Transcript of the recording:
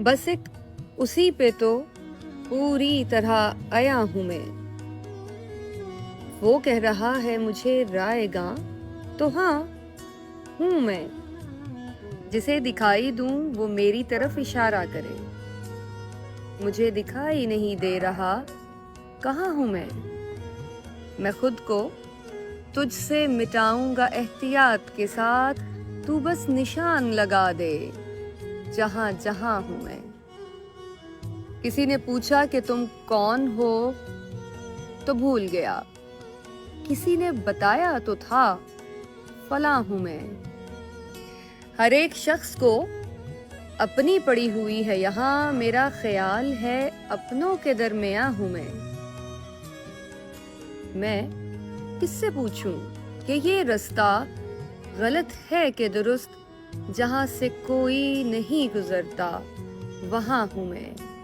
बस एक उसी पे तो पूरी तरह आया हूं मैं। वो कह रहा है मुझे रायगा, तो हाँ हूं मैं। जिसे दिखाई दूं वो मेरी तरफ इशारा करे। मुझे दिखाई नहीं दे रहा कहाँ हूं मैं खुद को तुझसे मिटाऊंगा एहतियात के साथ, तू बस निशान लगा दे जहां जहां हूं मैं। किसी ने पूछा कि तुम कौन हो, तो भूल गया। किसी ने बताया तो था फलां हूं मैं। हर एक शख्स को अपनी पड़ी हुई है यहाँ, मेरा ख्याल है अपनों के दरमियां हूं मैं किससे पूछूं कि ये रास्ता गलत है कि दुरुस्त, जहां से कोई नहीं गुजरता वहां हूं मैं।